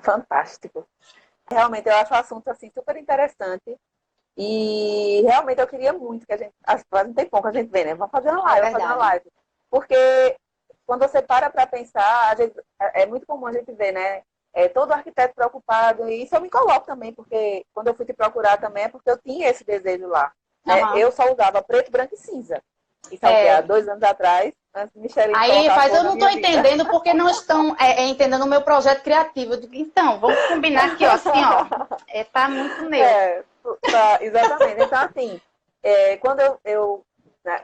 Fantástico. Realmente, eu acho o assunto assim, super interessante. E realmente eu queria muito que a gente... Faz um tempão que a gente vê, né? Vamos fazer uma live, vamos fazer uma live. Porque quando você para pensar, é muito comum a gente ver, né? Todo arquiteto preocupado. E isso eu me coloco também, porque quando eu fui te procurar também é porque eu tinha esse desejo lá. Eu só usava preto, branco e cinza. Isso há 2 anos atrás. Aí, mas eu não estou entendendo porque não estão entendendo o meu projeto criativo. Eu digo, então, vamos combinar aqui, ó, assim, ó. Tá muito neutro. Exatamente. Então, assim, quando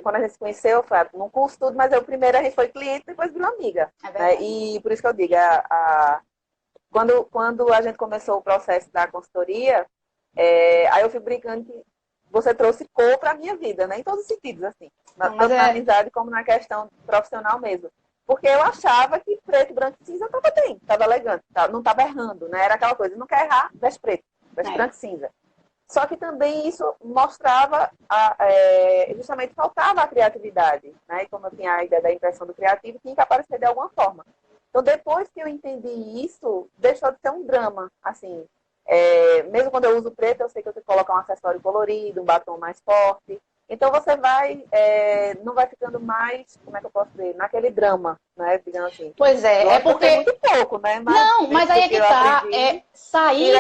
quando a gente se conheceu, foi num curso tudo, mas primeiro a gente foi cliente, depois virou amiga. Né? E por isso que eu digo, quando a gente começou o processo da consultoria, aí eu fui brincando que você trouxe cor para a minha vida, né? Em todos os sentidos, assim. Tanto na amizade como na questão profissional mesmo. Porque eu achava que preto, branco e cinza estava bem, estava elegante, não estava errando, né? Era aquela coisa, não quer errar, veste preto, veste branco e cinza. Só que também isso mostrava, justamente faltava a criatividade, né? E como eu tinha a ideia da impressão do criativo, tinha que aparecer de alguma forma. Então, depois que eu entendi isso, deixou de ser um drama, assim. Mesmo quando eu uso preto, eu sei que eu tenho que colocar um acessório colorido, um batom mais forte. Então você vai, não vai ficando mais, como é que eu posso dizer, naquele drama, né? Digamos assim. Pois é, Lógico é que eu tenho porque... muito pouco, né? Não, mas aí é que eu tá, aprendi, sair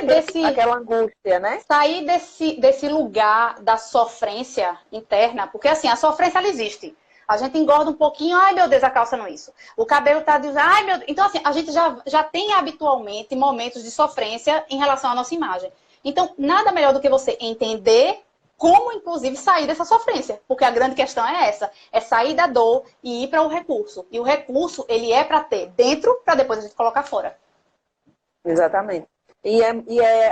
aquela angústia, né? sair desse lugar da sofrência interna, porque assim, a sofrência ela existe. A gente engorda um pouquinho, ai meu Deus, a calça não é isso. O cabelo tá de... ai meu Deus. Então assim, a gente já tem habitualmente momentos de sofrência em relação à nossa imagem. Então, nada melhor do que você entender como, inclusive, sair dessa sofrência. Porque a grande questão é essa, é sair da dor e ir para o recurso. E o recurso, ele é para ter dentro, para depois a gente colocar fora. Exatamente.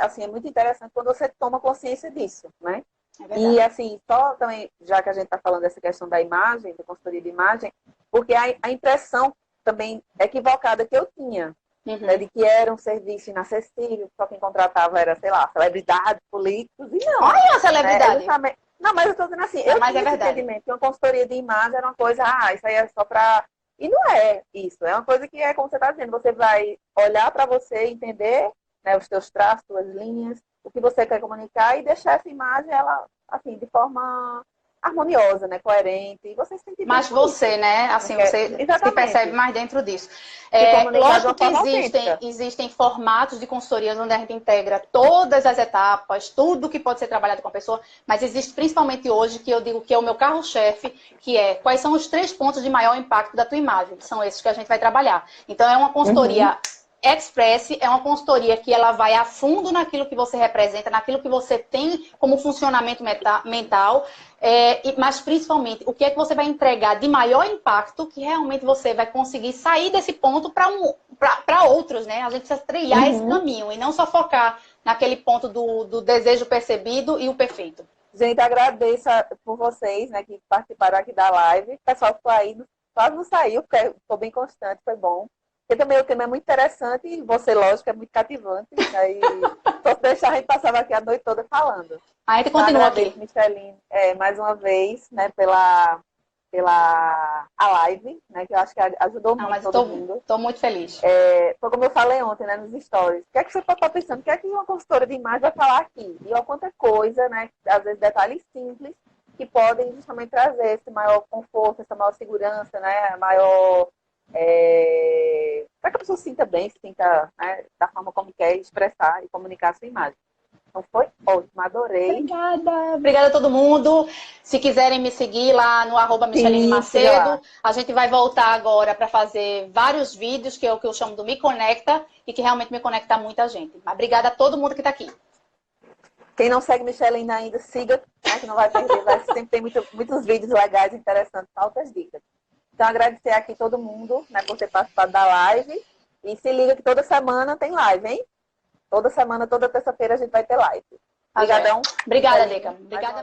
Assim, é muito interessante quando você toma consciência disso, né? É E, verdade. assim, só também, já que a gente está falando dessa questão da imagem, da consultoria de imagem, porque a impressão também equivocada que eu tinha, né, Uhum. de que era um serviço inacessível, só quem contratava era, sei lá, celebridades, políticos, e não. Olha a Né? É celebridade. justamente... Não, mas eu estou dizendo assim, Não, eu mas é tinha esse verdade. entendimento que uma consultoria de imagem era uma coisa, isso aí é só para... E não é isso, é uma coisa que é como você está dizendo, você vai olhar para você, entender, né, os teus traços, suas linhas, o que você quer comunicar e deixar essa imagem, ela, assim, de forma harmoniosa, né, coerente, e você se sentir bem Mas com isso. você, né? Não Assim, quer... você se percebe Exatamente. mais dentro disso. Se comunicar de Lógico uma que forma autêntica. existem formatos de consultorias onde a gente integra todas as etapas, tudo que pode ser trabalhado com a pessoa, mas existe principalmente hoje, que eu digo que é o meu carro-chefe, que é quais são os 3 pontos de maior impacto da tua imagem. São esses que a gente vai trabalhar. Então, é uma Uhum. consultoria Express, é uma consultoria que ela vai a fundo naquilo que você representa, naquilo que você tem como funcionamento mental, mas principalmente o que é que você vai entregar de maior impacto que realmente você vai conseguir sair desse ponto para outros, né? A gente precisa trilhar esse Uhum. caminho e não só focar naquele ponto do desejo percebido e o perfeito. Gente, agradeço por vocês, né, que participaram aqui da live. O pessoal ficou aí, quase não saiu, porque ficou bem constante, foi bom. Porque também o tema é muito interessante e você, lógico, é muito cativante. Aí, só se deixar, a gente passava aqui a noite toda falando. A gente Então, continua agradeço, aqui. Micheline, mais uma vez, né, pela a live, né, que eu acho que ajudou Não, muito mas eu todo mundo. tô muito feliz. Foi como eu falei ontem, né, nos stories. O que é que você pode estar pensando? O que é que uma consultora de imagem vai falar aqui? E olha quanta coisa, né? Às vezes detalhes simples que podem justamente trazer esse maior conforto, essa maior segurança, né? Maior... para que a pessoa se sinta bem, se sinta, né, da forma como quer expressar e comunicar a sua imagem. Então foi ótimo, adorei. Obrigada. Obrigada a todo mundo. Se quiserem me seguir lá no @Micheline Sim, siga Macedo, lá. a gente vai voltar agora para fazer vários vídeos, que é o que eu chamo do Me Conecta, e que realmente me conecta a muita gente. Mas obrigada a todo mundo que está aqui. Quem não segue Micheline ainda, siga, né, que não vai perder. Sempre tem muitos vídeos legais, interessantes, altas dicas. Então, agradecer aqui todo mundo, né, por ter participado da live. E se liga que toda semana tem live, hein? Toda semana, toda terça-feira a gente vai ter live. Tá, joia. Obrigadão, Obrigada, Deca. Micheline. Mais uma Obrigada.